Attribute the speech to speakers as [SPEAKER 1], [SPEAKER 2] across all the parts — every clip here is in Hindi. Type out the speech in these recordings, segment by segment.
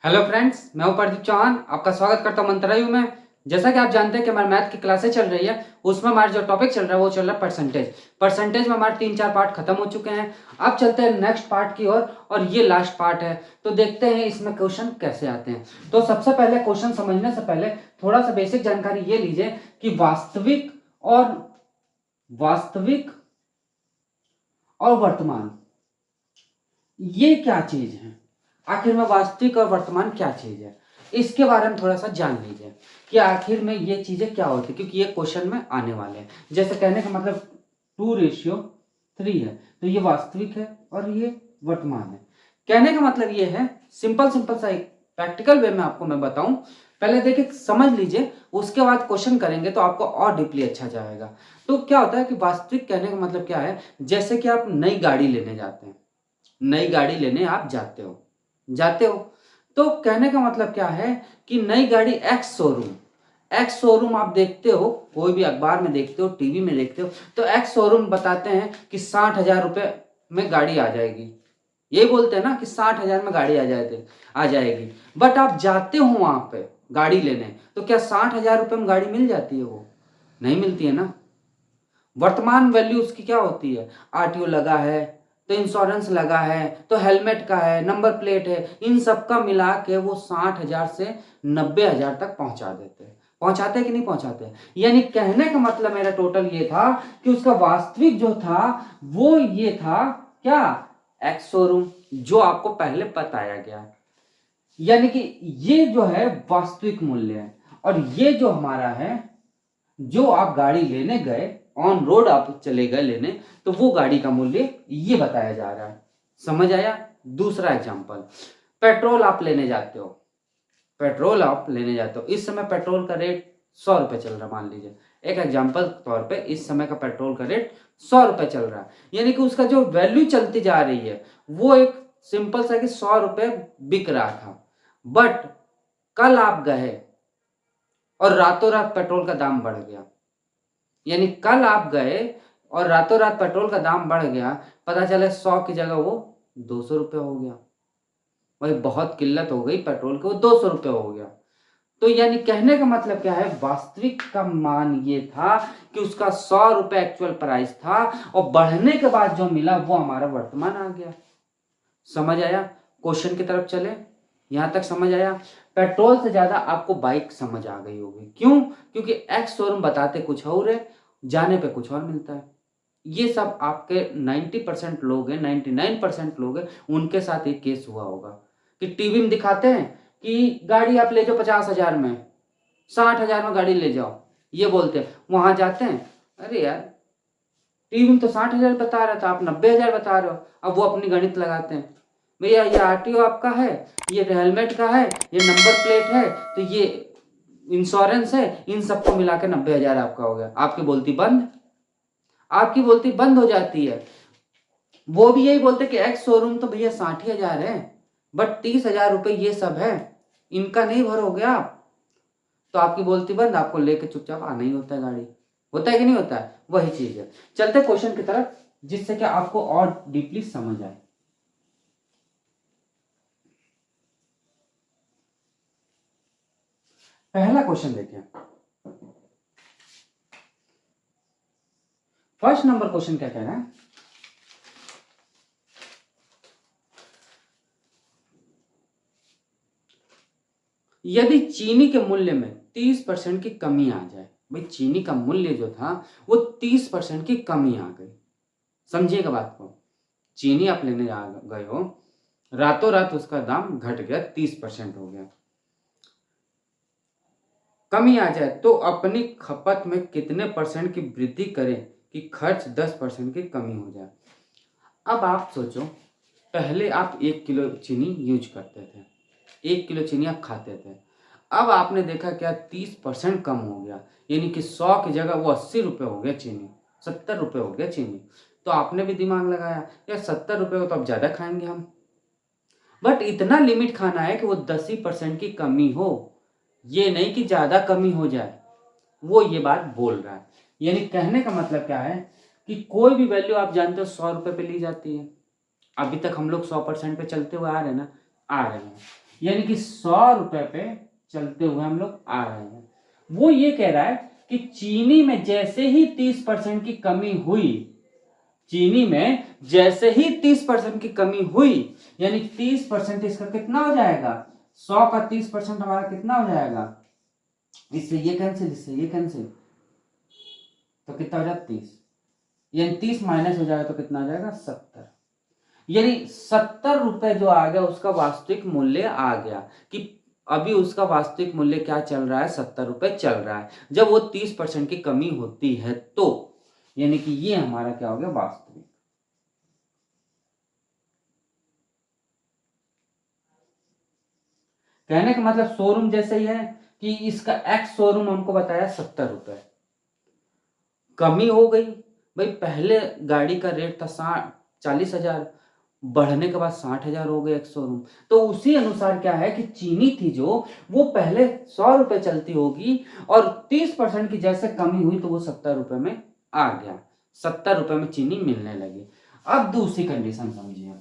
[SPEAKER 1] हेलो फ्रेंड्स, मैं हूं प्रदीप चौहान। आपका स्वागत करता हूं मंत्रालय में। जैसा कि आप जानते हैं कि हमारे मैथ की क्लासेस चल रही है, उसमें हमारा जो टॉपिक चल रहा है वो चल रहा है परसेंटेज में हमारे 3-4 पार्ट खत्म हो चुके हैं। अब चलते हैं नेक्स्ट पार्ट की ओर और ये लास्ट पार्ट है। तो देखते हैं इसमें क्वेश्चन कैसे आते हैं। तो सबसे पहले क्वेश्चन समझने से पहले थोड़ा सा बेसिक जानकारी ये लीजिए कि वास्तविक और वर्तमान ये क्या चीज है। आखिर में वास्तविक और वर्तमान क्या चीज है, इसके बारे में थोड़ा सा जान लीजिए कि आखिर में ये चीजें क्या होती है, क्योंकि ये क्वेश्चन में आने वाले हैं। जैसे कहने का मतलब 2:3 है, तो ये वास्तविक है और ये वर्तमान है। कहने का मतलब ये है, सिंपल सा एक प्रैक्टिकल वे में आपको मैं बताऊं। पहले देखिए समझ लीजिए, उसके बाद क्वेश्चन करेंगे तो आपको और डीपली अच्छा जाएगा। तो क्या होता है कि वास्तविक कहने का मतलब क्या है, जैसे कि आप नई गाड़ी लेने जाते हैं, नई गाड़ी लेने आप जाते हो। तो कहने का मतलब क्या है कि नई गाड़ी एक्स शोरूम आप देखते हो, कोई भी अखबार में देखते हो, टीवी में देखते हो, तो एक्स शोरूम बताते हैं कि 60,000 रुपए में गाड़ी आ जाएगी। ये बोलते हैं ना कि 60,000 में गाड़ी आ जाएगी। बट आप जाते हो वहां पे गाड़ी लेने, तो क्या 60,000 रुपए में गाड़ी मिल जाती है? वो नहीं मिलती है ना। वर्तमान वैल्यू उसकी क्या होती है, आरटीओ लगा है तो इंश्योरेंस लगा है तो हेलमेट का है, नंबर प्लेट है, इन सब का मिला के वो 60,000 से 90,000 तक पहुंचा देते हैं। पहुंचाते कि नहीं पहुंचाते? यानी कहने का मतलब मेरा टोटल ये था कि उसका वास्तविक जो था वो ये था, क्या, एक्स शोरूम, जो आपको पहले बताया गया। यानी कि ये जो है वास्तविक मूल्य है, और ये जो हमारा है, जो आप गाड़ी लेने गए, ऑन रोड आप चले गए लेने, तो वो गाड़ी का मूल्य ये बताया जा रहा है। समझ आया? दूसरा एग्जांपल, पेट्रोल आप लेने जाते हो। इस समय पेट्रोल का रेट 100 रुपए चल रहा है, मान लीजिए एक एग्जांपल के तौर पे, इस समय का पेट्रोल का रेट 100 रुपए चल रहा है। यानी कि उसका जो वैल्यू चलती जा रही है वो एक सिंपल सा कि 100 रुपए बिक रहा था। बट कल आप गए और रातों रात पेट्रोल का दाम बढ़ गया। यानी कल आप गए और रातों रात पेट्रोल का दाम बढ़ गया, पता चला 100 की जगह वो 200 रुपये हो गया। भाई बहुत किल्लत हो गई पेट्रोल की, वो 200 रुपये हो गया। तो यानी कहने का मतलब क्या है, वास्तविक का मान ये था कि उसका 100 रुपये एक्चुअल प्राइस था, और बढ़ने के बाद जो मिला वो हमारा वर्तमान आ गया। समझ आया? क्वेश्चन की तरफ चले, यहां तक समझ आया? पेट्रोल से ज्यादा आपको बाइक समझ आ गई होगी। क्यों? क्योंकि एक्स शोरूम बताते कुछ और है, जाने पे कुछ और मिलता है। ये सब आपके 90% लोग हैं, 99% लोग हैं, उनके साथ एक केस हुआ होगा कि टीवी में दिखाते हैं कि गाड़ी आप ले जाओ 50,000 में, 60,000 में गाड़ी ले जाओ, ये बोलते हैं। वहां जाते हैं, अरे यार टीवी में तो 60,000 बता रहा था, आप 90,000 बता रहे हो। अब वो अपनी गणित लगाते हैं, भैया ये आरटीओ आपका है, ये हेलमेट का है, ये नंबर प्लेट है, तो ये इंश्योरेंस है, इन सबको मिला के 90,000 आपका हो गया। आपकी बोलती बंद हो जाती है। वो भी यही बोलते कि एक्स शोरूम तो भैया 60,000 है, बट 30,000 रुपए ये सब है, इनका नहीं भरोगे आप, तो आपकी बोलती बंद, आपको लेके चुपचाप आना ही होता है गाड़ी। होता है कि नहीं होता है? वही चीज है। चलते क्वेश्चन की तरफ, जिससे कि आपको और डीपली समझ आए। पहला क्वेश्चन देखिए, फर्स्ट नंबर क्वेश्चन क्या कह रहा है, यदि चीनी के मूल्य में 30% की कमी आ जाए। भाई चीनी का मूल्य जो था वो 30% की कमी आ गई। समझिएगा बात को, चीनी आप लेने आ गए हो, रातों रात उसका दाम घट गया, 30% हो गया, कमी आ जाए, तो अपनी खपत में कितने परसेंट की वृद्धि करें कि खर्च 10% की कमी हो जाए। अब आप सोचो, पहले आप 1 किलो चीनी यूज करते थे, 1 किलो चीनी आप खाते थे। अब आपने देखा क्या 30% कम हो गया, यानी कि 100 की जगह वो 80 रुपये हो गया चीनी, 70 रुपये हो गया चीनी। तो आपने भी दिमाग लगाया यार 70 रुपये को तो अब ज़्यादा खाएंगे हम, बट इतना लिमिट खाना है कि वो 10% की कमी हो, ये नहीं कि ज़्यादा कमी हो जाए। वो ये बात बोल रहा है। यानी कहने का मतलब क्या है कि कोई भी वैल्यू आप जानते हो 100 रुपये पे ली जाती है। अभी तक हम लोग 100% पे चलते हुए आ रहे हैं ना, आ रहे हैं। यानी कि 100 रुपए पे चलते हुए हम लोग आ रहे हैं। वो ये कह रहा है कि चीनी में जैसे ही 30% की कमी हुई, चीनी में जैसे ही 30% की कमी हुई, यानी 30% इसका कितना हो जाएगा, 100 का 30% हमारा कितना हो जाएगा, इससे ये कैंसिल, इससे ये कैंसिल, तो कितना हो जाएगा 30, यानी 30 माइनस हो जाएगा तो कितना आ जाएगा 70, यानी 70 रुपए जो आ गया उसका वास्तविक मूल्य आ गया, कि अभी उसका वास्तविक मूल्य क्या चल रहा है, 70 रुपए चल रहा है, जब वो 30% की कमी होती है तो, यानी कि ये हमारा क्या हो गया, वास्तविक। कहने का मतलब शोरूम जैसे ही है कि इसका एक्स शोरूम हमको बताया 70 रुपए, कमी हो गई भाई, पहले गाड़ी का रेट था 40,000, बढ़ने के बाद 60,000 हो गए एक्स शोरूम, तो उसी अनुसार क्या है कि चीनी थी जो वो पहले 100 रुपए चलती होगी और 30% की जैसे कमी हुई तो वो 70 रुपए में आ गया, 70 रुपए में चीनी मिलने लगी। अब दूसरी कंडीशन समझिए,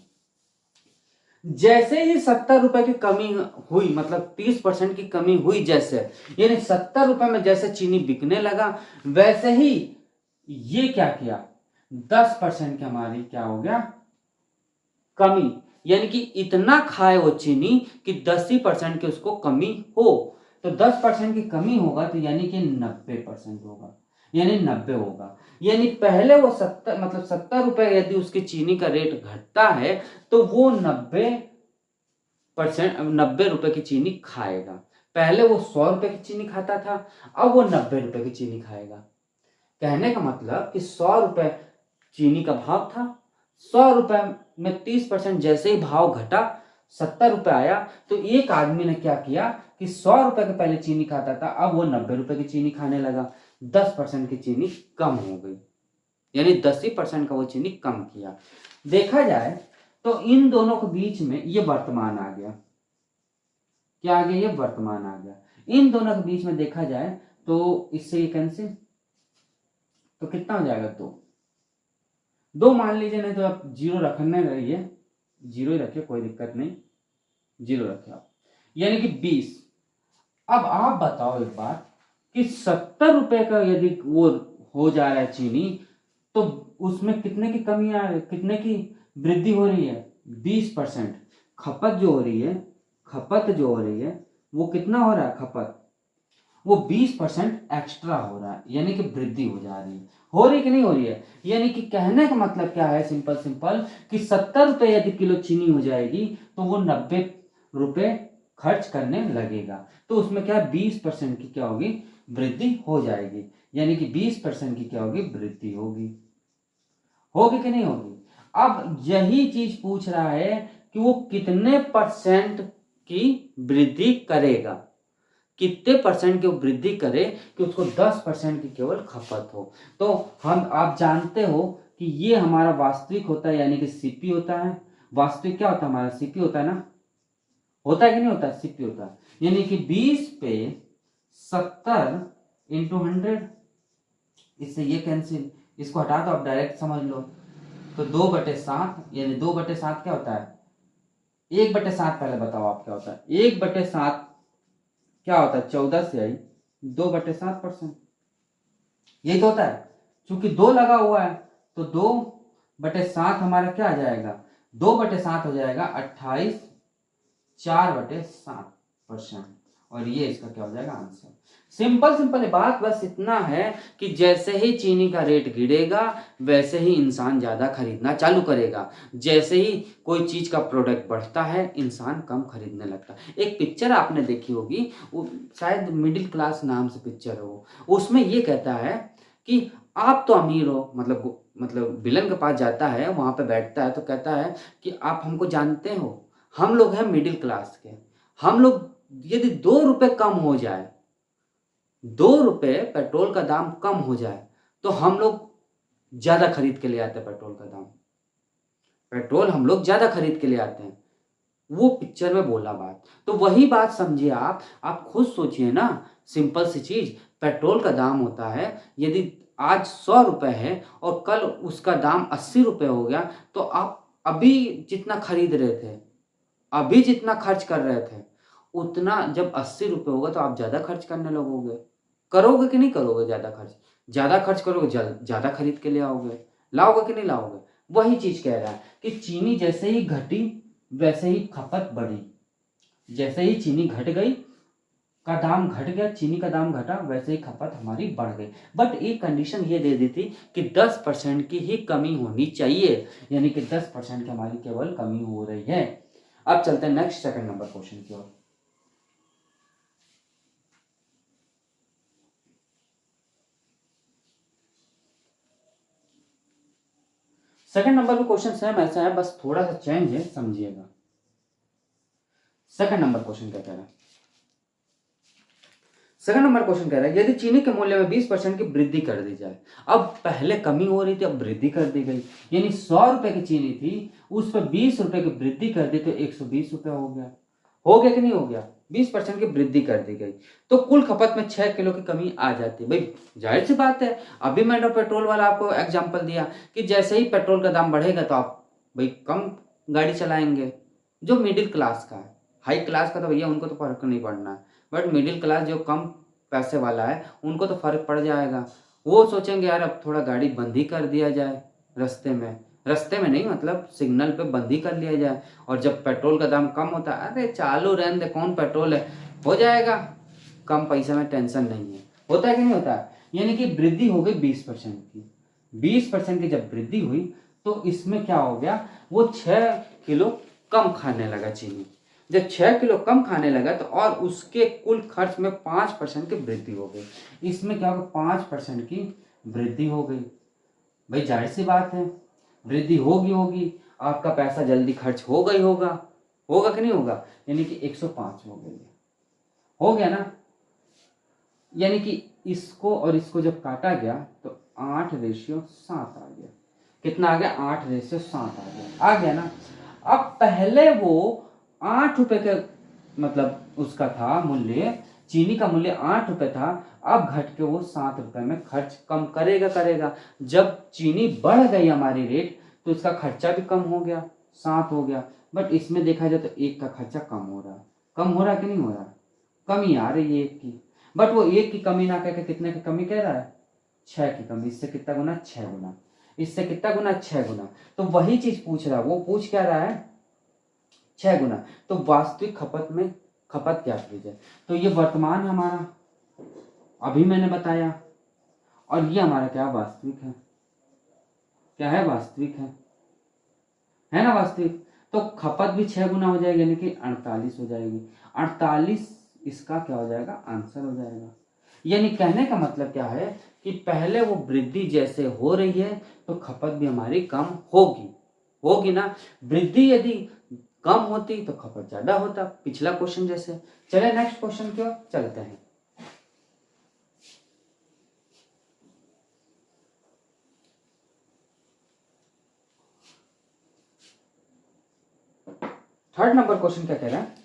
[SPEAKER 1] जैसे ही 70 रुपए की कमी हुई, मतलब 30% की कमी हुई, जैसे यानी 70 रुपए में जैसे चीनी बिकने लगा, वैसे ही ये क्या किया, 10% की हमारी क्या हो गया, कमी, यानी कि इतना खाए वो चीनी कि 10% की उसको कमी हो, तो 10% की कमी होगा तो यानी कि 90% होगा, यानी 90 होगा, यानी पहले वो 70, मतलब 70 रुपए यदि उसकी चीनी का रेट घटता है तो वो 90 रुपए की चीनी खाएगा। पहले वो 100 रुपए की चीनी खाता था, अब वो 90 रुपए की चीनी खाएगा। कहने का मतलब कि 100 रुपए चीनी का भाव था, 100 रुपए में 30% जैसे ही भाव घटा 70 रुपए आया, तो एक आदमी ने क्या किया कि 100 रुपए के पहले चीनी खाता था, अब वो 90 रुपए की चीनी खाने लगा, 10% की चीनी कम हो गई, यानी 10% का वो चीनी कम किया। देखा जाए तो इन दोनों के बीच में ये वर्तमान आ गया, क्या आ गया, ये वर्तमान आ गया। इन दोनों के बीच में देखा जाए तो इससे ये कैंसिल, तो कितना हो जाएगा, दो मान लीजिए, नहीं तो आप जीरो रखने रहिए, जीरो ही रखिए, कोई दिक्कत नहीं, जीरो रखिए आप, यानी कि 20। अब आप बताओ एक बार कि 70 रुपए का यदि वो हो जा रहा है चीनी, तो उसमें कितने की कमी आ रही, कितने की वृद्धि हो रही है, 20%। खपत जो हो रही है, खपत जो हो रही है वो कितना हो रहा है, खपत वो 20% एक्स्ट्रा हो रहा है, यानी कि वृद्धि हो जा रही है, हो रही कि नहीं हो रही है, यानी कि कहने का मतलब क्या है, सिंपल सिंपल, कि 70 रुपए यदि किलो चीनी हो जाएगी तो वो 90 रुपए खर्च करने लगेगा, तो उसमें क्या 20% की क्या होगी, वृद्धि हो जाएगी, यानी कि 20% की क्या होगी, वृद्धि होगी, होगी कि नहीं होगी। अब यही चीज पूछ रहा है कि वो कितने परसेंट की वृद्धि करेगा, कितने परसेंट की वृद्धि करे कि उसको 10% की केवल खपत हो। तो हम, आप जानते हो कि ये हमारा वास्तविक होता है, यानी कि सीपी होता है, वास्तविक क्या होता है हमारा, सीपी होता है ना, होता है कि नहीं होता, सीपी होता है, यानी कि 20 पे 70 इंटू 100, इससे ये कैंसिल, इसको हटा दो, आप डायरेक्ट समझ लो, तो 2/7, यानी 2/7 क्या होता है, 1/7, पहले बताओ आप क्या होता है, 1/7 क्या होता है, 14 से आई 2/7%, यही तो होता है, क्योंकि 2 लगा हुआ है तो 2/7 हमारा क्या आ जाएगा, 2/7 हो जाएगा 28, 4/7%, और ये इसका क्या हो जाएगा, आंसर। सिंपल सिंपल बात बस इतना है कि जैसे ही चीनी का रेट गिरेगा वैसे ही इंसान ज्यादा खरीदना चालू करेगा, जैसे ही कोई चीज का प्रोडक्ट बढ़ता है इंसान कम खरीदने लगता है। एक पिक्चर आपने देखी होगी, वो शायद मिडिल क्लास नाम से पिक्चर हो, उसमें ये कहता है कि आप तो अमीर हो, मतलब विलन के पास जाता है, वहां पे बैठता है तो कहता है कि आप हमको जानते हो, हम लोग हैं मिडिल क्लास के, हम लोग यदि 2 रुपए कम हो जाए, 2 रुपए पेट्रोल का दाम कम हो जाए तो हम लोग ज्यादा खरीद के ले आते हैं, पेट्रोल का दाम, पेट्रोल हम लोग ज्यादा खरीद के ले आते हैं, वो पिक्चर में बोला बात। तो वही बात समझिए आप खुद सोचिए ना, सिंपल सी चीज, पेट्रोल का दाम होता है, यदि आज 100 रुपए है और कल उसका दाम 80 रुपए हो गया, तो आप अभी जितना खरीद रहे थे, अभी जितना खर्च कर रहे थे, उतना जब 80 रुपए होगा तो आप ज़्यादा खर्च करने लगोगे। करोगे कि नहीं करोगे ज़्यादा खर्च? ज़्यादा खर्च करोगे ज़्यादा खरीद के ले आओगे। लाओगे कि नहीं लाओगे? वही चीज़ कह रहा है कि चीनी जैसे ही घटी वैसे ही खपत बढ़ी। जैसे ही चीनी घट गई का दाम घट गया, चीनी का दाम घटा, वैसे ही खपत हमारी बढ़ गई। बट एक कंडीशन ये दे दी थी कि 10% की ही कमी होनी चाहिए, यानी कि 10% की हमारी केवल कमी हो रही है। अब चलते हैं नेक्स्ट सेकंड नंबर क्वेश्चन की ओर। सेकंड नंबर पे क्वेश्चन सेम ऐसा है, बस थोड़ा सा चेंज है, समझिएगा। सेकंड नंबर क्वेश्चन क्या कह रहा है? सेकंड नंबर क्वेश्चन कह रहा है यदि चीनी के मूल्य में 20% की वृद्धि कर दी जाए। अब पहले कमी हो रही थी, अब वृद्धि कर दी गई, यानी 100 रुपए की चीनी थी, उस पर 20 रुपए की वृद्धि कर दी तो 120 रुपए हो गया। हो गया कि नहीं हो गया? 20% की वृद्धि कर दी गई तो कुल खपत में 6 किलो की कमी आ जाती है। भाई जाहिर सी बात है, अभी मैंने पेट्रोल वाला आपको एग्जाम्पल दिया कि जैसे ही पेट्रोल का दाम बढ़ेगा तो आप भाई कम गाड़ी चलाएंगे। जो मिडिल क्लास का है, हाई क्लास का तो भैया उनको तो फर्क नहीं पड़ना है, बट मिडिल क्लास जो कम पैसे वाला है उनको तो फर्क पड़ जाएगा। वो सोचेंगे यार अब थोड़ा गाड़ी बंद ही कर दिया जाए, रास्ते में नहीं, मतलब सिग्नल पे बंद ही कर लिया जाए। और जब पेट्रोल का दाम कम होता है, अरे चालू रहने दे, कौन पेट्रोल है, हो जाएगा, कम पैसे में टेंशन नहीं है। होता है कि नहीं होता है? यानी कि वृद्धि हो गई 20% की। 20% की जब वृद्धि हुई तो इसमें क्या हो गया, वो 6 किलो कम खाने लगा चीनी। जब 6 किलो कम खाने लगा तो और उसके कुल खर्च में 5% की वृद्धि हो गई। इसमें क्या होगा, 5% की वृद्धि हो गई। भाई जाहिर सी बात है, वृद्धि होगी, आपका पैसा जल्दी खर्च होगा ही होगा। होगा कि नहीं होगा? यानी कि 105 हो गया ना। यानी कि इसको और इसको जब काटा गया तो 8:7 आ गया। कितना आ गया? 8:7 आ गया ना। अब पहले वो 8 रुपए का मतलब उसका था मूल्य, चीनी का मूल्य 8 रुपए था, अब घट के वो 7 रुपए में खर्च कम करेगा। जब चीनी बढ़ गई हमारी रेट तो इसका खर्चा भी कम हो गया, 7 हो गया। बट इसमें देखा जाए तो एक का खर्चा कम हो रहा है। कम हो रहा है कि नहीं हो रहा? कमी आ रही है एक की। बट वो एक की कमी ना कह के कितने की कमी कह रहा है? 6 की कमी। इससे कितना गुना? 6 गुना। इससे कितना गुना? 6 गुना। तो वही चीज पूछ रहा है, वो पूछ क्या रहा है? 6 गुना। तो वास्तविक खपत में खपत क्या चीज है? तो ये वर्तमान है हमारा, अभी मैंने बताया, और ये हमारा क्या वास्तविक है? क्या है? वास्तविक है ना वास्तविक। तो खपत भी 6 गुना हो जाएगी, यानी कि 48 हो जाएगी। 48 इसका क्या हो जाएगा? आंसर हो जाएगा। यानी कहने का मतलब क्या है कि पहले वो वृद्धि जैसे हो रही है तो खपत भी हमारी कम होगी ना। वृद्धि यदि कम होती तो खपत ज्यादा होता, पिछला क्वेश्चन जैसे। चले नेक्स्ट क्वेश्चन की ओर चलते हैं। थर्ड नंबर क्वेश्चन क्या कह रहा है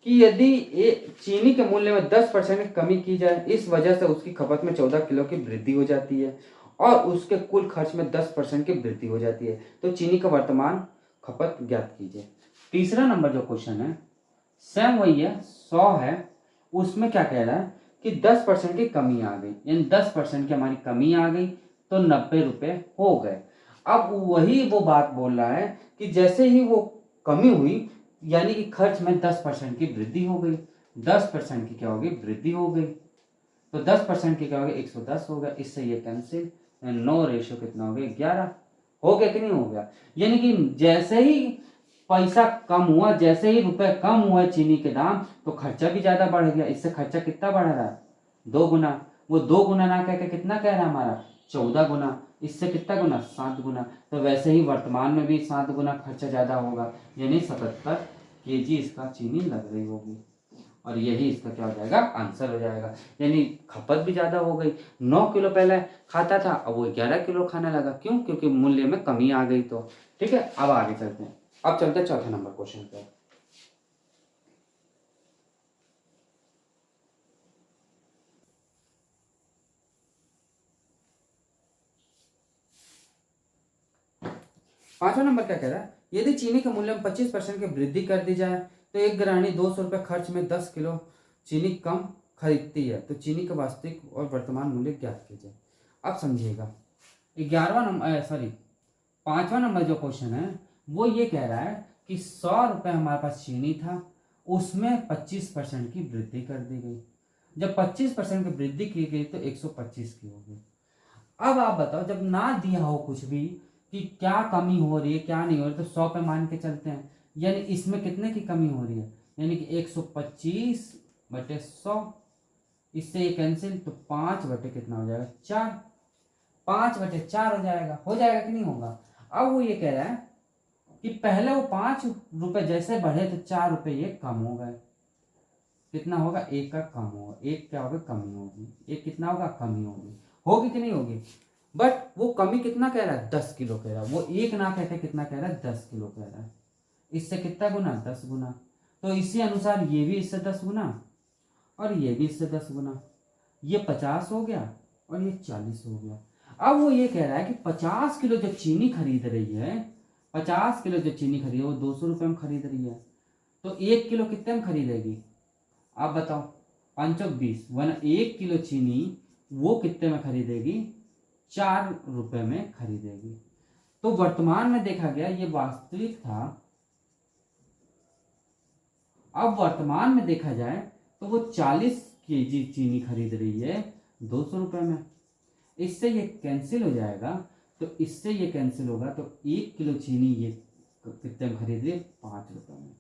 [SPEAKER 1] कि यदि चीनी के मूल्य में 10% की कमी की जाए, इस वजह से उसकी खपत में 14 किलो की वृद्धि हो जाती है और उसके कुल खर्च में 10% की वृद्धि हो जाती है, तो चीनी का वर्तमान खपत ज्ञात कीजिए। तीसरा नंबर जो क्वेश्चन है सेम वही है, 100 है। उसमें क्या कह रहा है कि 10% की कमी आ गई, यानी 10% की हमारी कमी आ गई तो 90 रुपए हो गए। अब वही वो बात बोल रहा है कि जैसे ही वो कमी हुई, यानी कि खर्च में 10% की वृद्धि हो गई। 10% की क्या होगी? वृद्धि हो गई। तो 10% की क्या हो गया? 110 हो गया। इससे ये कैंसिल, 9 रेशो कितना हो गया? 11। हो गया कि नहीं हो गया? यानी कि जैसे ही पैसा कम हुआ, जैसे ही रुपए कम हुए चीनी के दाम, तो खर्चा भी ज्यादा बढ़ गया। इससे खर्चा कितना बढ़ रहा है? 2 गुना। वो 2 गुना ना कह के कितना कह रहा है हमारा? 14 गुना। इससे कितना गुना? 7 गुना। तो वैसे ही वर्तमान में भी 7 गुना खर्चा ज्यादा होगा, यानी 77 kg इसका चीनी लग रही होगी। और यही इसका क्या हो जाएगा? आंसर हो जाएगा। यानी खपत भी ज्यादा हो गई। 9 किलो पहले खाता था, अब वो 11 किलो खाने लगा। क्यों? क्योंकि मूल्य में कमी आ गई। तो ठीक है, अब आगे चलते हैं। अब चलते हैं चौथे नंबर क्वेश्चन पे। पांचवा नंबर क्या कह रहा है? यदि चीनी के मूल्य में 25% की वृद्धि कर दी जाए तो एक गृहिणी 200 रुपये खर्च में 10 किलो चीनी कम खरीदती है, तो चीनी का वास्तविक और वर्तमान मूल्य ज्ञात कीजिए। अब समझिएगा, 11वां नंबर सॉरी 5वां नंबर जो क्वेश्चन है वो ये कह रहा है कि 100 रुपये हमारे पास चीनी था, उसमें 25% की वृद्धि कर दी गई। जब 25% की वृद्धि की गई तो 125 की हो गई। अब आप बताओ, जब ना दिया हो कुछ भी कि क्या कमी हो रही है क्या नहीं हो रही, तो 100 पे मान के चलते हैं, यानी इसमें कितने की कमी हो रही है, यानी कि 125/100। इससे ये कैंसिल, तो 5 बटे कितना हो जाएगा 4, 5/4 हो जाएगा कि नहीं होगा। अब वो ये कह रहा है कि पहले वो 5 रुपए जैसे बढ़े तो 4 रुपए ये कम हो गए। कितना होगा, एक का कम होगा, एक क्या होगा कमी होगी, एक कितना होगा कमी होगी कि नहीं होगी। बट वो कमी कितना कह रहा है 10 किलो कह रहा है, वो एक ना कहते कितना कह रहा है 10 किलो कह रहा है। इससे कितना गुना 10 गुना, तो इसी अनुसार ये भी इससे 10 गुना और ये भी इससे 10 गुना, ये 50 हो गया और ये 40 हो गया। अब वो ये कह रहा है कि 50 किलो जो चीनी खरीद रही है, 50 किलो जो चीनी खरीद वो 200 रुपये में खरीद रही है, तो 1 किलो कितने में खरीदेगी आप बताओ, 5 और 20 वन 1 किलो चीनी वो कितने में खरीदेगी, 4 रुपये में खरीदेगी। तो वर्तमान में देखा गया ये वास्तविक था, अब वर्तमान में देखा जाए तो वो 40 केजी चीनी खरीद रही है 200 रुपये में। इससे ये कैंसिल हो जाएगा, तो इससे ये कैंसिल होगा, तो 1 किलो चीनी ये कितने में खरीद रही है 5 रुपये में।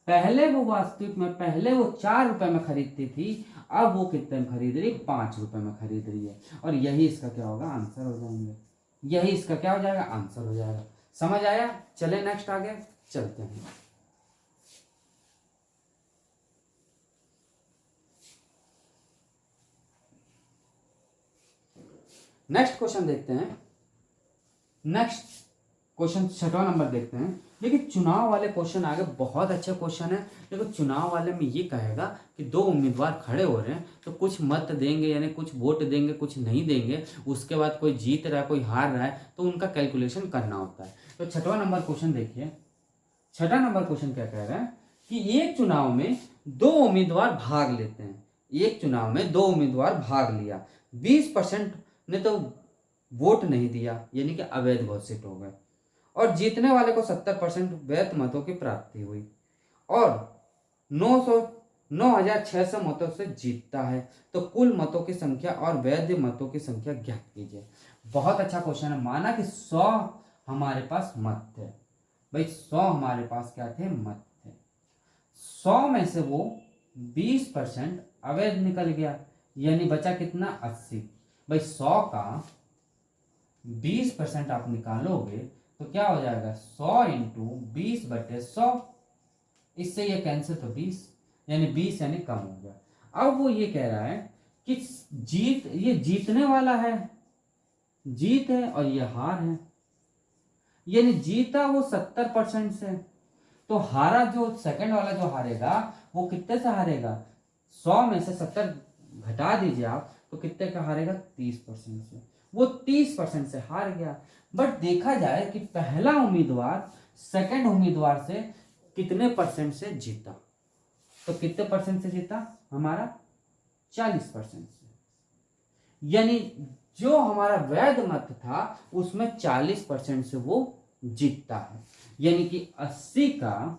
[SPEAKER 1] पहले वो वास्तविक में पहले वो 4 रुपये में खरीदती थी, अब वो कितने में खरीद रही है 5 रुपये में खरीद रही है। और यही इसका क्या होगा आंसर हो जाएंगे, यही इसका क्या हो जाएगा आंसर हो जाएगा। समझ आया, चले नेक्स्ट आगे चलते हैं। नेक्स्ट क्वेश्चन देखते हैं, नेक्स्ट क्वेश्चन 6वां नंबर देखते हैं। देखिए चुनाव वाले क्वेश्चन आगे बहुत अच्छे क्वेश्चन है। देखो चुनाव वाले में ये कहेगा कि 2 उम्मीदवार खड़े हो रहे हैं, तो कुछ मत देंगे यानी कुछ वोट देंगे कुछ नहीं देंगे, उसके बाद कोई जीत रहा है कोई हार रहा है, तो उनका कैलकुलेशन करना होता है। तो 6वां नंबर क्वेश्चन देखिए, 6वां नंबर क्वेश्चन क्या कह रहा है कि एक चुनाव में 2 उम्मीदवार भाग लेते हैं, एक चुनाव में 2 उम्मीदवार भाग लिया, 20% ने तो वोट नहीं दिया यानी कि अवैध घोषित हो गए, और जीतने वाले को 70% वैध मतों की प्राप्ति हुई और 9,600 मतों से जीतता है, तो कुल मतों की संख्या और वैध मतों की संख्या ज्ञात कीजिए। बहुत अच्छा क्वेश्चन है। माना कि 100 हमारे पास मत थे भाई, 100 हमारे पास क्या थे मत थे, 100 में से वो 20% अवैध निकल गया, यानी बचा कितना 80। भाई 100 का 20% आप निकालोगे तो क्या हो जाएगा 100 इंटू 20/100, इससे ये कैंसिल, तो 20 यानी 20 यानी कम हो गया। अब वो ये कह रहा है कि ये जीतने वाला है, जीत है और ये हार है, यानी जीता वो 70% से, तो हारा जो सेकंड वाला जो हारेगा वो कितने से हारेगा, 100 में से 70 घटा दीजिए आप, तो कितने का हारेगा 30% से, वो 30% से हार गया। बट देखा जाए कि पहला उम्मीदवार सेकंड उम्मीदवार से कितने परसेंट से जीता, तो कितने परसेंट से जीता हमारा 40% से, यानी जो हमारा वैध मत था उसमें 40% से वो जीतता है, यानी कि 80 का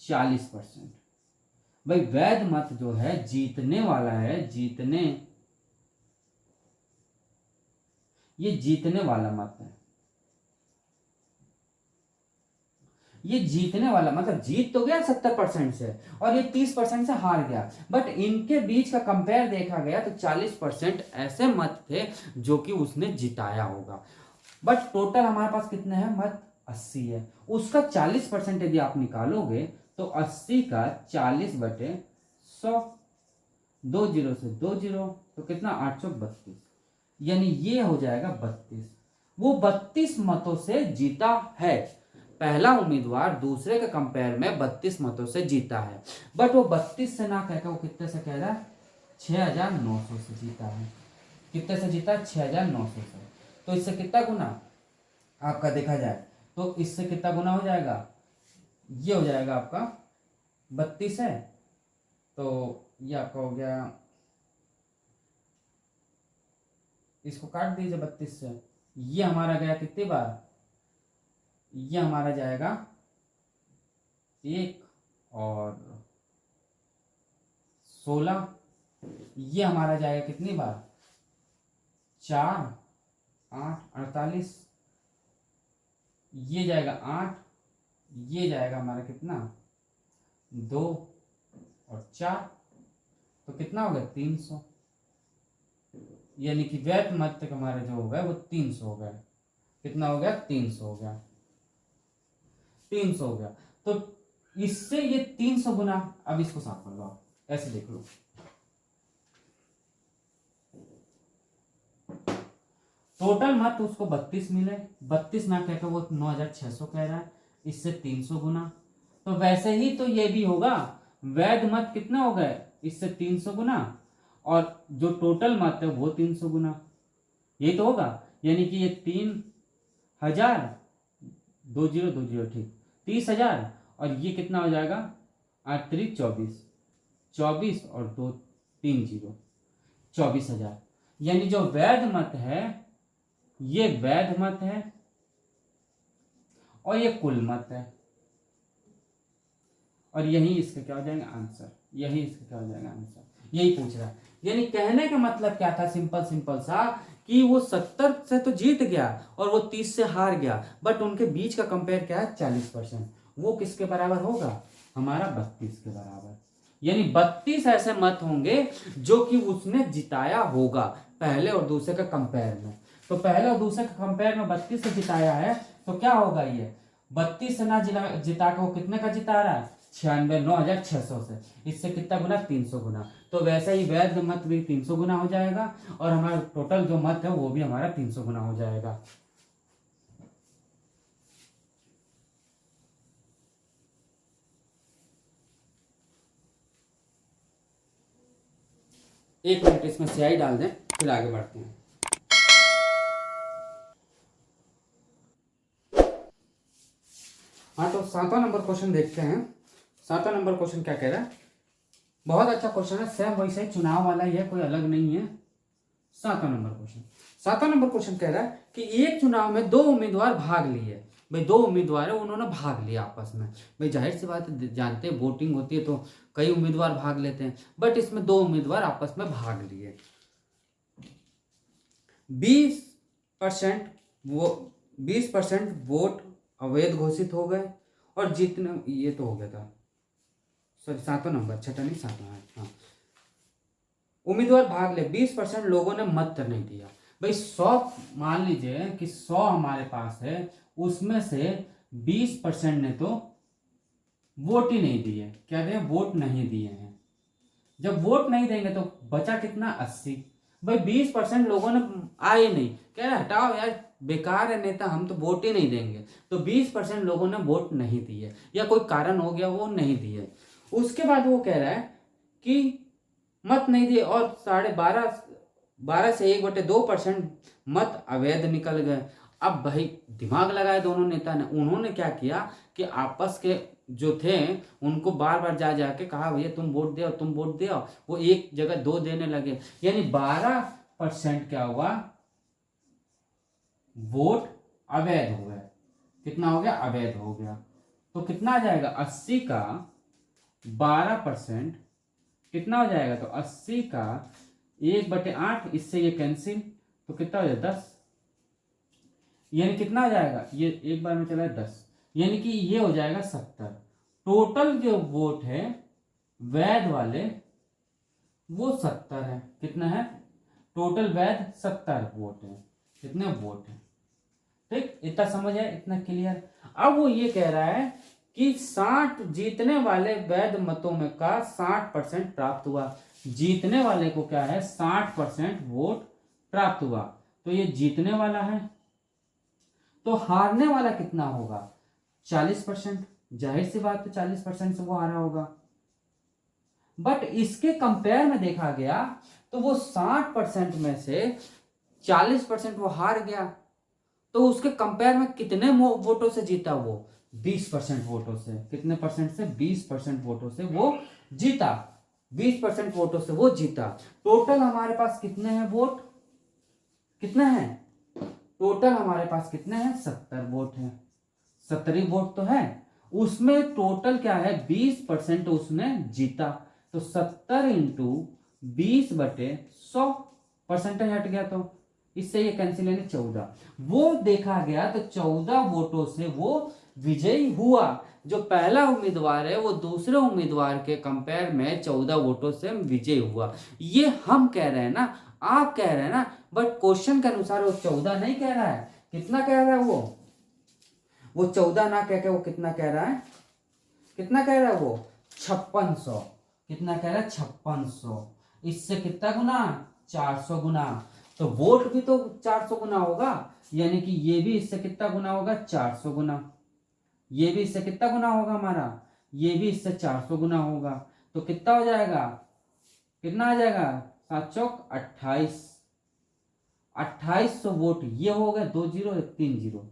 [SPEAKER 1] 40%। भाई वैध मत जो है जीतने वाला है, ये जीतने वाला मत है, ये जीतने वाला मतलब जीत तो गया 70% से और ये 30% से हार गया, बट इनके बीच का कंपेयर देखा गया तो 40% ऐसे मत थे जो कि उसने जिताया होगा। बट टोटल हमारे पास कितने हैं मत 80 है, उसका 40% यदि आप निकालोगे तो 80 का 40/100, 2 जीरो से 2 जीरो, तो कितना 832, यानी ये हो जाएगा 32। वो 32 मतों से जीता है, पहला उम्मीदवार दूसरे के कंपेयर में 32 मतों से जीता है, बट वो 32 से ना कहकर वो कितने से कह रहा है 6,900 से जीता है। कितने से जीता है 6,900 से, तो इससे कितना गुना आपका देखा जाए तो इससे कितना गुना हो जाएगा, ये हो जाएगा आपका 32 है, तो ये आपका हो गया, इसको काट दीजिए 32 से। ये हमारा गया कितनी बार, ये हमारा जाएगा 1 और 16, ये हमारा जाएगा कितनी बार, 4 8 48, ये जाएगा 8, ये जाएगा हमारा कितना 2 और 4, तो कितना हो गया 300, यानी कि वैध मत हमारा जो हो गया वो 300 हो गया। कितना हो गया 300 हो गया, 300 हो गया। तो इससे ये 300 गुना, अब इसको साफ कर लो आप, ऐसे देख लो, टोटल मत उसको 32 मिले, 32 ना कहकर वो 9600 कह रहा है, इससे 300 गुना। तो वैसे ही तो ये भी होगा, वैध मत कितना हो गए, इससे 300 गुना, और जो टोटल मत है वो 300 गुना, ये तो होगा। यानी कि ये 3000, 2020 ठीक, 30,000, और ये कितना हो जाएगा 8 3 24, 24 और 2 3 0, 24,000। यानी जो वैध मत है ये वैध मत है और ये कुल मत है, और यही इसका क्या हो जाएगा आंसर, यही इसका क्या हो जाएगा आंसर, यही पूछ रहा है। यानी कहने का मतलब क्या था, सिंपल सिंपल सा, कि वो 70 से तो जीत गया और वो 30 से हार गया, बट उनके बीच का कंपेयर क्या है 40%, वो किसके बराबर होगा, हमारा 32 के बराबर। यानी 32 ऐसे मत होंगे जो कि उसने जिताया होगा पहले और दूसरे का कंपेयर में। तो पहले और दूसरे का कंपेयर में 32 से जिताया है, तो क्या होगा, ये 32 से ना जिता के वो कितने का जिता रहा है, 96,600 से, इससे कितना गुना 300 गुना। तो वैसे ही वैध मत भी 300 गुना हो जाएगा, और हमारा टोटल जो मत है वो भी हमारा 300 गुना हो जाएगा। एक मिनट इसमें स्याही डाल दें, फिर आगे बढ़ते हैं। हाँ, तो 7वां नंबर क्वेश्चन देखते हैं। 7वां नंबर क्वेश्चन क्या कह रहा है, बहुत अच्छा क्वेश्चन है, सेम वैसे ही चुनाव वाला ही है, कोई अलग नहीं है। 7वां नंबर क्वेश्चन, 7वां नंबर क्वेश्चन कह रहा है कि एक चुनाव में 2 उम्मीदवार भाग लिए। भाई 2 उम्मीदवार है, उन्होंने भाग लिया आपस में। भाई जाहिर सी बात है, जानते हैं वोटिंग होती है तो कई उम्मीदवार भाग लेते हैं, बट इसमें 2 उम्मीदवार आपस में भाग लिए। 20% वो 20% वोट अवैध घोषित हो गए, और जितने, ये तो हो गया था, सॉरी 7वां नंबर, 6वां नहीं 7वां है, हाँ। उम्मीदवार भाग ले, 20% लोगों ने मत नहीं दिया। भाई 100, मान लीजिए कि 100 हमारे पास है, उसमें से 20% ने तो वोट ही नहीं दिए, क्या दिए, वोट नहीं दिए हैं। जब वोट नहीं देंगे तो बचा कितना 80। भाई 20% लोगों ने आए नहीं, कह रहे हटाओ यार बेकार है नेता, हम तो वोट ही नहीं देंगे। तो 20% लोगों ने वोट नहीं दिए, या कोई कारण हो गया वो नहीं दिए। उसके बाद वो कह रहा है कि मत नहीं दिए, और 12.5 से 1/2% मत अवैध निकल गए। अब भाई दिमाग लगाए दोनों नेता ने, उन्होंने क्या किया कि आपस के जो थे उनको बार बार जा जाके कहा भैया तुम वोट दे, तुम वोट दे, वो एक जगह 2 देने लगे। यानी 12% क्या हुआ, वोट अवैध हो गया। कितना हो गया, अवैध हो गया। तो कितना आ जाएगा, 80 का 12% कितना हो जाएगा, तो 80 का 1/8, इससे ये कैंसिल, तो कितना हो जाएगा 10। यानी कितना हो जाएगा, ये एक बार में चला है 10, यानी कि ये हो जाएगा 70। टोटल जो वोट है वैध वाले वो 70 है। कितना है, टोटल वैध 70 वोट है। कितने वोट है, ठीक, इतना समझ है, इतना क्लियर। अब वो ये कह रहा है कि 60 जीतने वाले वैध मतों में का 60% प्राप्त हुआ। जीतने वाले को क्या है, 60% वोट प्राप्त हुआ, तो ये जीतने वाला है। तो हारने वाला कितना होगा, 40%। जाहिर सी बात है 40% से वो हारा होगा। बट इसके कंपेयर में देखा गया तो वो 60% में से 40% वो हार गया, तो उसके कंपेयर में कितने वोटों से जीता वो, 20% वोटों से। कितने परसेंट से? 20% वोटों से वो जीता। 20% वोटों से वो जीता। टोटल हमारे पास कितने हैं वोट? कितने हैं टोटल हमारे पास? कितने हैं? 70 वोट हैं। 70 ही वोट तो है। उसमें टोटल क्या है? 20% उसने जीता। तो 70 इंटू 20/100, परसेंटेज हट गया तो इससे ये कैंसिल, यानी 14 वो देखा गया। तो 14 वोटों से वो विजयी हुआ। जो पहला उम्मीदवार है वो दूसरे उम्मीदवार के कंपेयर में 14 वोटों से विजयी हुआ। ये हम कह रहे हैं ना, आप कह रहे हैं ना, बट क्वेश्चन के अनुसार वो 14 नहीं कह रहा है। कितना कह रहा है वो 14 ना कह के वो कितना कह रहा है? कितना कह रहा है वो? 5600। कितना कह रहा है? 5600। इससे कितना गुना? 400 गुना। तो वोट भी तो 400 गुना होगा, यानी कि ये भी इससे कितना गुना होगा? 400 गुना। ये भी इससे कितना गुना होगा हमारा? ये भी इससे 400 गुना होगा। तो कितना हो जाएगा? कितना आ जाएगा? 7 चौक 28। 2800 वोट ये हो गए, 2 जीरो 3 जीरो।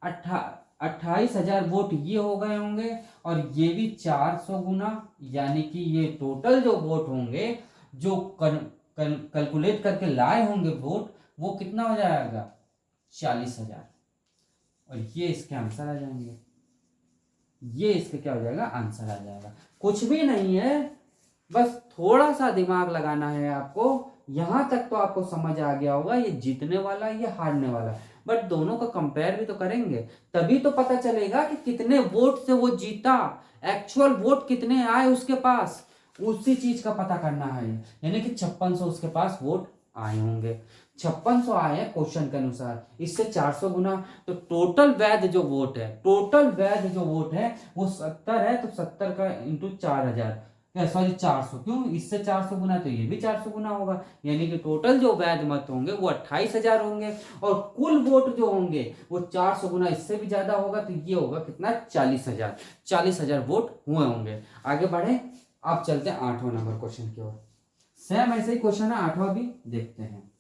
[SPEAKER 1] 28,000 वोट ये हो गए होंगे, और ये भी 400 गुना, यानी कि ये टोटल जो वोट होंगे, जो कैलकुलेट करके लाए होंगे वोट, वो कितना हो जाएगा? 40,000। और ये इसके आंसर आ जाएंगे। ये इसके क्या हो जाएगा? आंसर आ जाएगा। कुछ भी नहीं है, बस थोड़ा सा दिमाग लगाना है आपको। यहां तक तो आपको समझ आ गया होगा ये जीतने वाला, ये हारने वाला। बट दोनों का कंपेयर भी तो करेंगे, तभी तो पता चलेगा कि कितने वोट से वो जीता, एक्चुअल वोट कितने आए उसके पास, उसी चीज का पता करना है। यानी कि 5600 उसके पास वोट आए होंगे। 5600 आए हैं क्वेश्चन के अनुसार, इससे 400 गुना। तो टोटल वैध जो वोट है, टोटल वैध जो वोट है वो 70 है। तो 70 का इंटू 4000, सॉरी 400, क्यों? इससे 400 गुना, तो ये भी 400 गुना होगा। यानी कि टोटल जो वैध मत होंगे वो 28,000 होंगे, और कुल वोट जो होंगे वो 400 गुना इससे भी ज्यादा होगा। तो ये होगा कितना? 40,000। 40,000 वोट हुए होंगे। आगे बढ़े, आप चलते हैं 8वां नंबर क्वेश्चन की ओर। सेम ऐसे ही क्वेश्चन है 8वां भी, देखते हैं।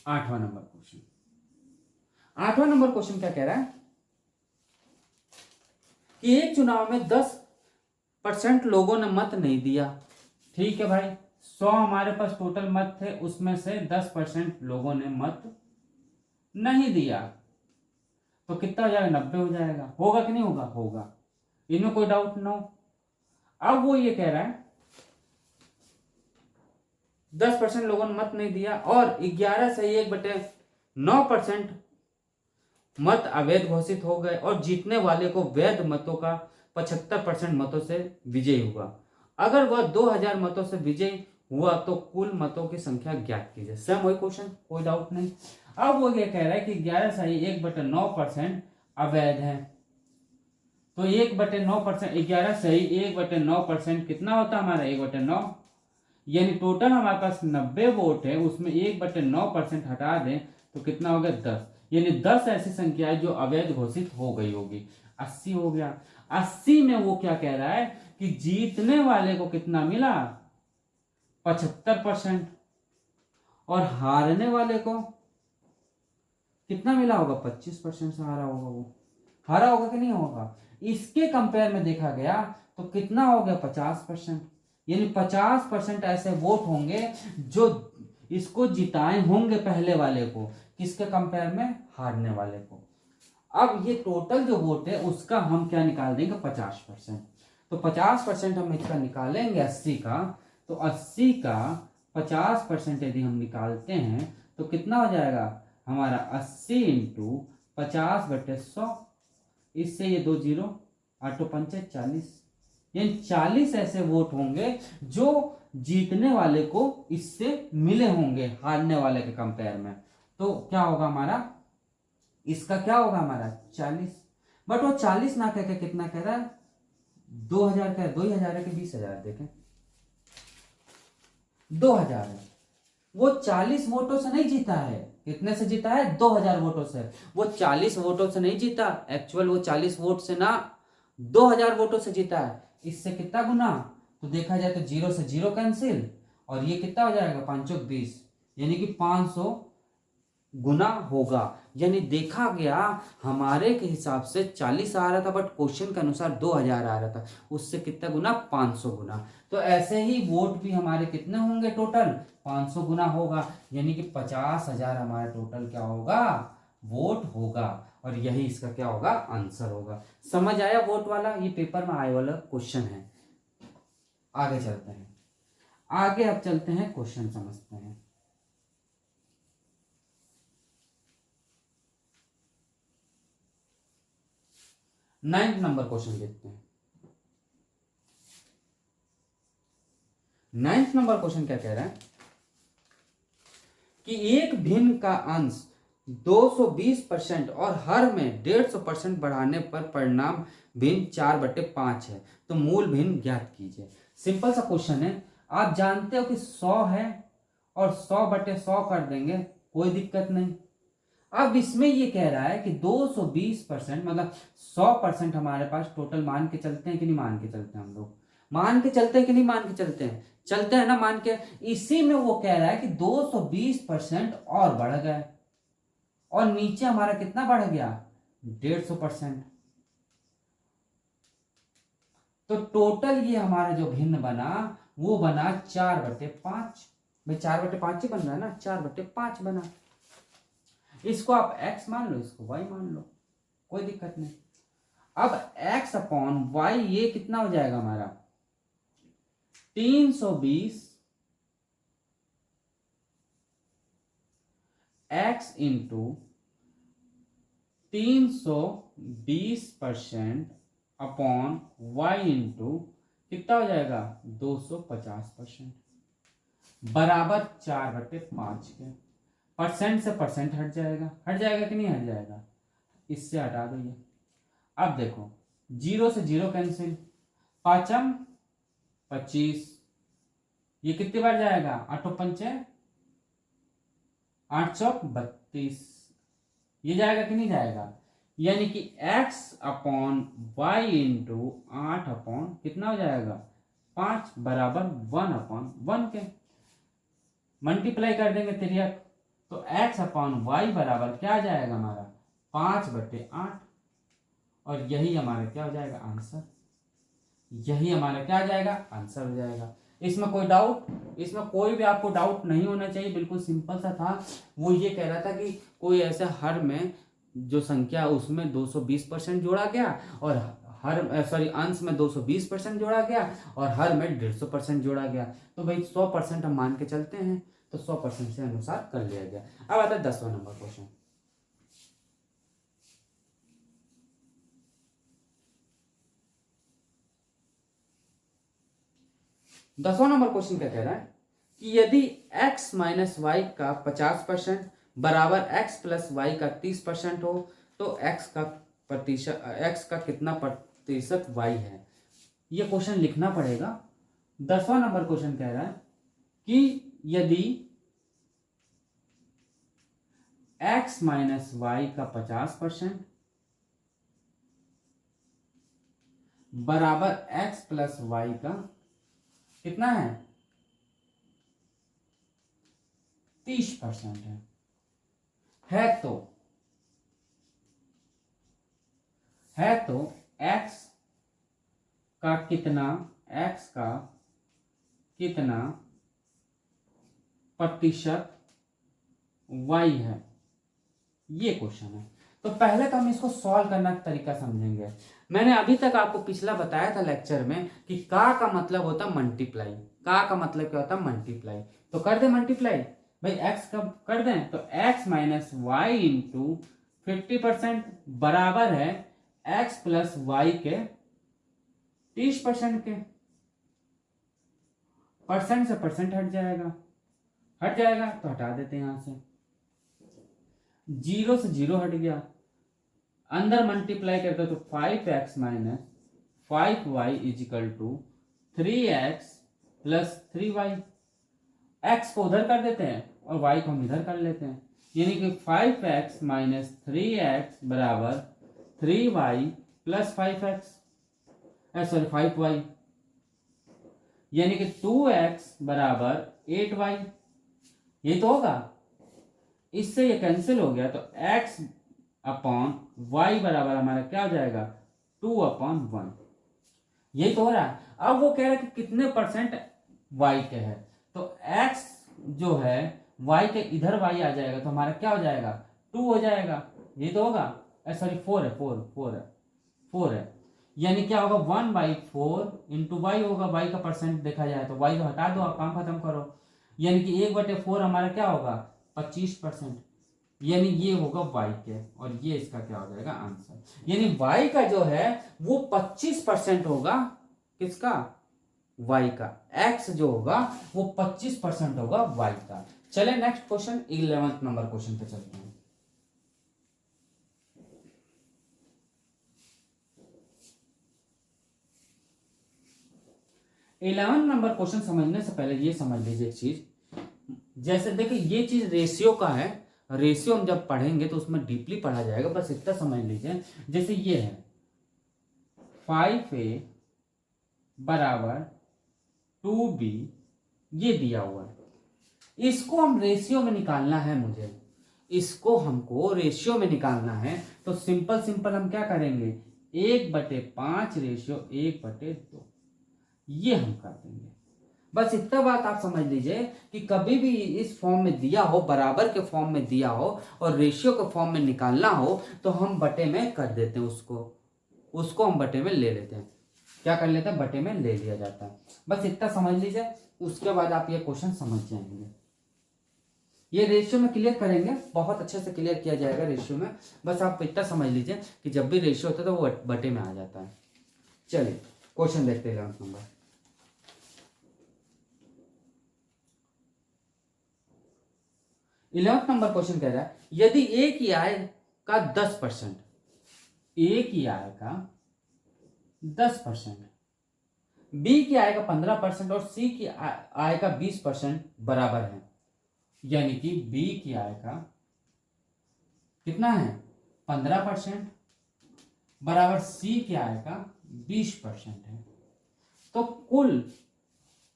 [SPEAKER 1] आठवां नंबर क्वेश्चन। आठवां नंबर क्वेश्चन क्या कह रहा है कि एक चुनाव में 10% लोगों ने मत नहीं दिया। ठीक है भाई, 100 हमारे पास टोटल मत थे, उसमें से 10% लोगों ने मत नहीं दिया। तो कितना हो जाएगा? 90 हो जाएगा। होगा कि नहीं होगा? होगा, इनमें कोई डाउट ना हो। अब वो ये कह रहा है 10% लोगों ने मत नहीं दिया, और 11/1/9% मत अवैध घोषित हो गए, और जीतने वाले को वैध मतों का 75% मतों से विजयी हुआ। अगर वह 2000 मतों से विजयी हुआ तो कुल मतों की संख्या ज्ञात कीजिए। सेम वही क्वेश्चन, कोई डाउट नहीं। अब वो ये कह रहा है कि 11/1/9% अवैध है। तो 1/9%, 11/1/9% कितना होता है हमारा? 1/9। यानी टोटल हमारे पास 90 वोट है, उसमें 1/9% हटा दें तो कितना हो गया? 10। यानी 10 ऐसी संख्याएं जो अवैध घोषित हो गई होगी। 80 हो गया। 80 में वो क्या कह रहा है कि जीतने वाले को कितना मिला? 75%। और हारने वाले को कितना मिला होगा? 25% से हारा होगा। वो हारा होगा कि नहीं होगा? इसके कंपेयर में देखा गया तो कितना हो गया? 50%। यानी 50% ऐसे वोट होंगे जो इसको जिताए होंगे पहले वाले को, किसके कंपेयर में? हारने वाले को। अब ये टोटल जो वोट है उसका हम क्या निकाल देंगे? 50%। तो 50% हम इसका निकालेंगे 80 का। तो 80 का 50% यदि हम निकालते हैं तो कितना हो जाएगा हमारा? 80 इंटू 50/100। इससे ये 2 जीरो, 8 5 40। यानी 40 ऐसे वोट होंगे जो जीतने वाले को इससे मिले होंगे हारने वाले के कंपेयर में। तो क्या होगा हमारा? इसका क्या होगा हमारा? 40। बट वो 40 ना कह के कितना कह रहा है? 2000 का। 2000 है कि 20,000? देखें, 2000 है। वो 40 वोटों से नहीं जीता है। कितने से जीता है? 2000 वोटों से। वो 40 वोटों से नहीं जीता, एक्चुअल वो 40 वोट से ना 2000 वोटों से जीता है। इससे कितना गुना, तो देखा जाए तो 0 से 0 कैंसिल, और ये कितना हो जाएगा 5 चौक 20, यानी कि 500 गुना होगा। यानी देखा गया हमारे के हिसाब से 40 आ रहा था, बट क्वेश्चन के अनुसार 2000 आ रहा था, उससे कितना गुना 500 गुना। तो ऐसे ही वोट भी हमारे कितने होंगे टोटल, 500 गुना होगा, यानी कि 50,000 हमारा टोटल क्या होगा, वोट होगा। और यही इसका क्या होगा, आंसर होगा। समझ आया वोट वाला, ये पेपर में आए वाला क्वेश्चन है। आगे चलते हैं, आगे अब चलते हैं क्वेश्चन समझते हैं। 9th नंबर क्वेश्चन देखते हैं। 9th नंबर क्वेश्चन क्या कह रहा है कि एक भिन्न का अंश 220% और हर में 150% बढ़ाने पर परिणाम भिन्न 4/5 है, तो मूल भिन्न ज्ञात कीजिए। सिंपल सा क्वेश्चन है, आप जानते हो कि 100 है और 100/100 कर देंगे, कोई दिक्कत नहीं। अब इसमें ये कह रहा है कि 220% मतलब 100% हमारे पास टोटल, मान के चलते हैं कि नहीं मान के चलते हैं, हम लोग मान के चलते हैं कि नहीं मान के चलते हैं, चलते हैं ना मान के। इसी में वो कह रहा है कि 220% और बढ़ गए, और नीचे हमारा कितना बढ़ गया, 150%। तो टोटल ये हमारा जो भिन्न बना वो बना 4/5। भाई 4/5 ही बन रहा है ना, 4/5 बना। इसको आप x मान लो, इसको y मान लो, कोई दिक्कत नहीं। अब x अपॉन y ये कितना हो जाएगा हमारा, 320 x into 320% upon y into कितना हो जाएगा 250% बराबर 4/5 के। परसेंट से परसेंट हट जाएगा, हट जाएगा कि नहीं हट जाएगा, इससे हटा दो ये। अब देखो 0 से 0 कैंसिल, 5m 25, ये कितनी बार जाएगा, 8×5 8 चौक 32, ये जाएगा कि नहीं जाएगा, यानी कि x upon y into 8 upon कितना हो जाएगा 5 बराबर 1/1 के। मल्टीप्लाई कर देंगे तिर्यक, तो x अपॉन वाई बराबर क्या आ जाएगा हमारा 5/8, और यही हमारा क्या हो जाएगा आंसर, यही हमारा क्या आ जाएगा आंसर हो जाएगा। इसमें कोई डाउट, इसमें कोई भी आपको डाउट नहीं होना चाहिए, बिल्कुल सिंपल सा था। वो ये कह रहा था कि कोई ऐसा हर में जो संख्या उसमें 220% जोड़ा गया, और हर सॉरी अंश में 220% जोड़ा गया, और हर में 150% जोड़ा गया। तो भाई 100% हम मान के चलते हैं, तो 100% से अनुसार कर लिया गया। अब आता है 10वां नंबर क्वेश्चन। 10वां नंबर क्वेश्चन क्या कह रहा है कि यदि x माइनस वाई का 50% बराबर x प्लस वाई का 30% हो, तो x का कितना प्रतिशत y है। ये क्वेश्चन लिखना पड़ेगा। 10वां नंबर क्वेश्चन कह रहा है कि यदि x माइनस वाई का 50% बराबर x प्लस वाई का कितना है 30% है तो x का कितना प्रतिशत y है, ये क्वेश्चन है। तो पहले तो हम इसको सॉल्व करने का तरीका समझेंगे। मैंने अभी तक आपको पिछला बताया था लेक्चर में कि का मतलब होता मल्टीप्लाई, का मतलब क्या होता मल्टीप्लाई। तो कर दे मल्टीप्लाई, भाई x कब कर दें, तो x माइनस वाई इंटू 50% बराबर है x प्लस वाई के 30% के। परसेंट से परसेंट हट जाएगा तो हटा देते हैं यहां से, 0 से 0 हट गया, अंदर मल्टीप्लाई करते तो 5x minus 5y equal to 3x plus 3y। x को उधर कर देते हैं और y को हम इधर कर लेते हैं, यानी कि 5x माइनस 3x बराबर 3y plus 5x। Sorry 5y, यानी कि 2x बराबर 8y, ये तो होगा। इससे ये कैंसिल हो गया तो x अपॉन y बराबर हमारा क्या हो जाएगा 2/1, यही तो हो रहा है। अब वो कह रहा है कि कितने परसेंट y के है, तो x जो है y के इधर y आ जाएगा तो हमारा क्या हो जाएगा 2 हो जाएगा, ये तो होगा। सॉरी 4 है, 4 है, यानी क्या होगा 1/4 इंटू वाई होगा। y का परसेंट देखा जाए तो y को हटा दो, आप काम खत्म करो, यानी कि 1/4 हमारा क्या होगा 25%, यानी ये होगा y के, और ये इसका क्या हो जाएगा आंसर। यानी y का जो है वो 25% होगा, किसका y का। x जो होगा वो 25% होगा y का। चले next question 11th number question पे चलते हैं। 11 नंबर क्वेश्चन समझने से पहले ये समझ लीजिए एक चीज, जैसे देखिए ये चीज रेशियो का है, रेशियो हम जब पढ़ेंगे तो उसमें डीपली पढ़ा जाएगा, बस इतना समझ लीजिए। जैसे ये है 5a बराबर 2b, ये दिया हुआ है, इसको हम रेशियो में निकालना है, मुझे इसको हमको रेशियो में निकालना है। तो सिंपल हम क्या करेंगे 1/5 रेशियो 1/2, ये हम कर देंगे। बस इतना बात आप समझ लीजिए कि कभी भी इस फॉर्म में दिया हो, बराबर के फॉर्म में दिया हो और रेशियो के फॉर्म में निकालना हो तो हम बटे में कर देते हैं, उसको हम बटे में ले लेते हैं। क्या कर लेते हैं, बटे में ले लिया जाता है। बस इतना समझ लीजिए, उसके बाद आप ये क्वेश्चन समझ जाएंगे। ये रेशियो में क्लियर करेंगे, बहुत अच्छे से क्लियर किया जाएगा रेशियो में। बस आप इतना समझ लीजिए कि जब भी रेशियो होता है तो वो बटे में आ जाता है। चलिए क्वेश्चन देखते हैं 11th number. 11th number question कह रहा है यदि ए की आय का 10%, ए की आय का 10%, बी की आय का 15% और सी की आय का 20% बराबर है, यानी कि बी की आय का कितना है 15% बराबर सी की आय का 20% है, तो कुल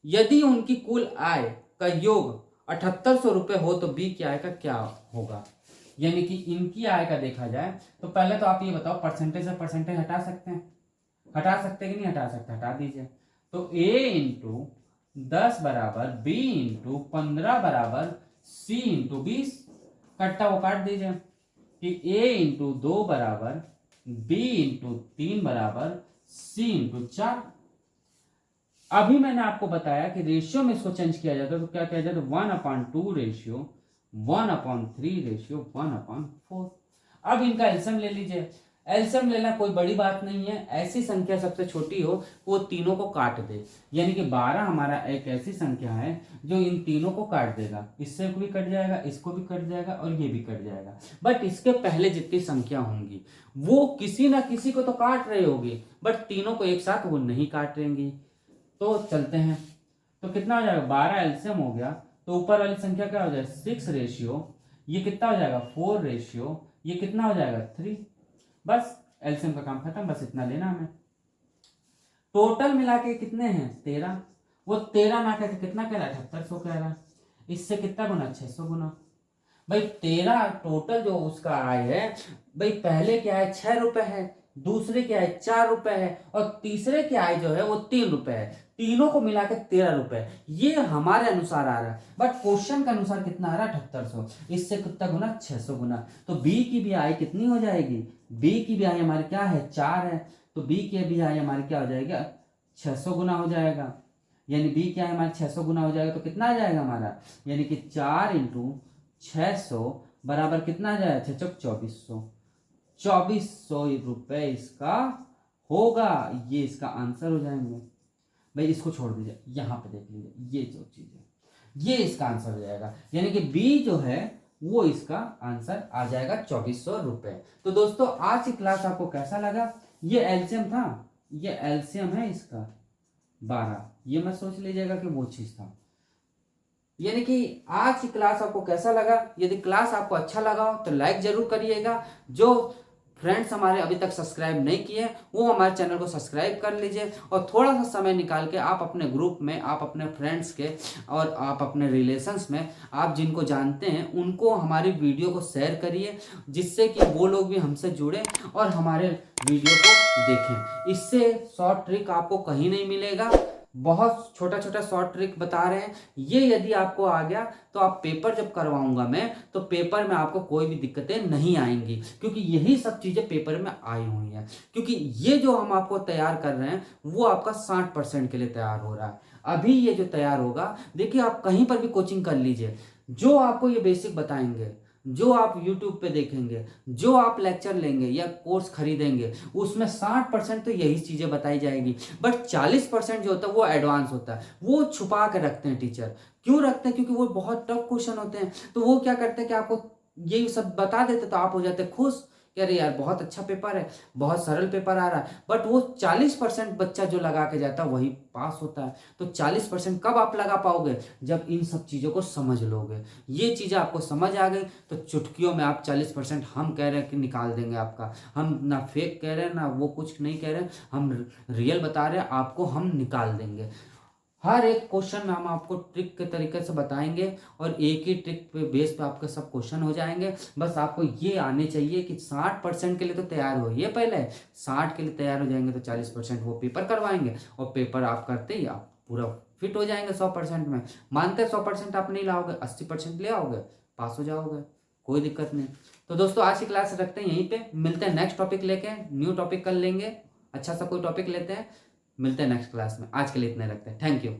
[SPEAKER 1] यदि उनकी कुल आय का योग 7800 रुपये हो तो बी की आय का क्या होगा। यानी कि इनकी आय का देखा जाए तो पहले तो आप ये बताओ परसेंटेज से परसेंटेज हटा सकते हैं, हटा सकते हैं कि नहीं हटा सकते, हटा दीजिए। तो a इंटू 10 बराबर b इंटू 15 बराबर c इंटू 20, कट्टा वो काट दीजिए कि a इंटू 2 बराबर b इंटू 3 बराबर c इंटू 4। अभी मैंने आपको बताया कि रेशियो में इसको चेंज किया जाता है तो क्या किया जाता है 1/2 रेशियो 1/3 रेशियो 1/4। अब इनका एलसीएम ले लीजिए। एलसीएम लेना कोई बड़ी बात नहीं है, ऐसी संख्या सबसे छोटी हो वो तीनों को काट दे, यानी कि 12 हमारा एक ऐसी संख्या है जो इन तीनों को काट देगा, इससे भी कट जाएगा, इसको भी कट जाएगा और ये भी कट जाएगा। बट इसके पहले जितनी संख्या होंगी वो किसी ना किसी को तो काट रही होगी, बट तीनों को एक साथ वो नहीं काट रहेंगी। तो चलते हैं, तो कितना हो जाएगा 12 एलसीएम हो गया, तो ऊपर वाली संख्या क्या हो जाएगा 6 रेशियो, ये कितना हो जाएगा 4 रेशियो, ये कितना हो जाएगा 3। बस एलसीएम का काम खत्म, बस इतना लेना हमें। टोटल मिला के कितने हैं 13, वो 13 ना कहते कितना कह रहा है 7800 कह रहा है, इससे कितना गुना 600 गुना। भाई 13 टोटल जो उसका आय है, भाई पहले की आय 6 रुपए है, दूसरे की आय 4 रुपए है और तीसरे की आय जो है वो 3 रुपए है, तीनों को मिला के 13 रुपए, ये हमारे अनुसार आ रहा है। बट क्वेश्चन के अनुसार कितना आ रहा है 7800, इससे कितना गुना 600 गुना। तो बी की भी आय कितनी हो जाएगी, बी की भी आय हमारी क्या है 4 है, तो बी की भी आय हमारी क्या हो जाएगा 600 गुना हो जाएगा, यानी बी की आय हमारी 600 गुना हो जाएगा। तो कितना आ जाएगा हमारा, यानी कि 4 इंटू 600 बराबर कितना आ जाएगा 6 चौक 2400, 2400 रुपए इसका होगा, ये इसका आंसर हो जाएंगे। भाई इसको छोड़ दीजिए, यहां पे देख लीजिए, ये जो चीज है ये इसका आंसर हो जाएगा, यानी कि बी जो है वो इसका आंसर आ जाएगा 2400 रुपए। तो दोस्तों आज की क्लास आपको कैसा लगा, ये एलसीएम था, ये एलसीएम है इसका 12, ये मत सोच लीजिएगा कि वो चीज था। यानी कि आज की क्लास आपको कैसा लगा, यदि क्लास आपको अच्छा लगा हो तो लाइक जरूर करिएगा, जो फ्रेंड्स हमारे अभी तक सब्सक्राइब नहीं किए वो हमारे चैनल को सब्सक्राइब कर लीजिए और थोड़ा सा समय निकाल के आप अपने ग्रुप में, आप अपने फ्रेंड्स के और आप अपने रिलेशंस में, आप जिनको जानते हैं उनको हमारी वीडियो को शेयर करिए, जिससे कि वो लोग भी हमसे जुड़े और हमारे वीडियो को देखें। इससे शॉर्ट ट्रिक आपको कहीं नहीं मिलेगा, बहुत छोटा छोटा शॉर्ट ट्रिक बता रहे हैं। ये यदि आपको आ गया तो आप पेपर जब करवाऊंगा मैं, तो पेपर में आपको कोई भी दिक्कतें नहीं आएंगी, क्योंकि यही सब चीज़ें पेपर में आई हुई हैं। क्योंकि ये जो हम आपको तैयार कर रहे हैं वो आपका 60% के लिए तैयार हो रहा है। अभी ये जो तैयार होगा, देखिए आप कहीं पर भी कोचिंग कर लीजिए, जो आपको ये बेसिक बताएंगे, जो आप YouTube पे देखेंगे, जो आप लेक्चर लेंगे या कोर्स खरीदेंगे, उसमें 60% तो यही चीज़ें बताई जाएगी, बट 40% जो होता है वो एडवांस होता है, वो छुपा के रखते हैं टीचर। क्यों रखते हैं? क्योंकि वो बहुत टफ क्वेश्चन होते हैं, तो वो क्या करते हैं कि आपको यही सब बता देते तो आप हो जाते खुश कि अरे यार बहुत अच्छा पेपर है, बहुत सरल पेपर आ रहा है। बट वो 40% बच्चा जो लगा के जाता है वही पास होता है। तो 40% कब आप लगा पाओगे? जब इन सब चीज़ों को समझ लोगे। ये चीज़ें आपको समझ आ गई तो चुटकियों में आप 40% हम कह रहे हैं कि निकाल देंगे आपका। हम ना फेक कह रहे हैं ना वो कुछ नहीं कह रहे हैं, हम रियल बता रहे हैं, आपको हम निकाल देंगे। हर एक क्वेश्चन में हम आपको ट्रिक के तरीके से बताएंगे और एक ही ट्रिक पे बेस पे आपके सब क्वेश्चन हो जाएंगे। बस आपको ये आने चाहिए कि 60% के लिए तो तैयार हो, ये पहले 60 के लिए तैयार हो जाएंगे तो 40% वो पेपर करवाएंगे और पेपर आप करते ही आप पूरा फिट हो जाएंगे 100% में। मानते हैं 100% आप नहीं लाओगे, 80% ले आओगे, पास हो जाओगे, कोई दिक्कत नहीं। तो दोस्तों आज की क्लास रखते हैं यहीं पे, मिलते हैं नेक्स्ट टॉपिक लेके, न्यू टॉपिक कर लेंगे, अच्छा सा कोई टॉपिक लेते हैं, मिलते हैं नेक्स्ट क्लास में। आज के लिए इतने रखते हैं, थैंक यू।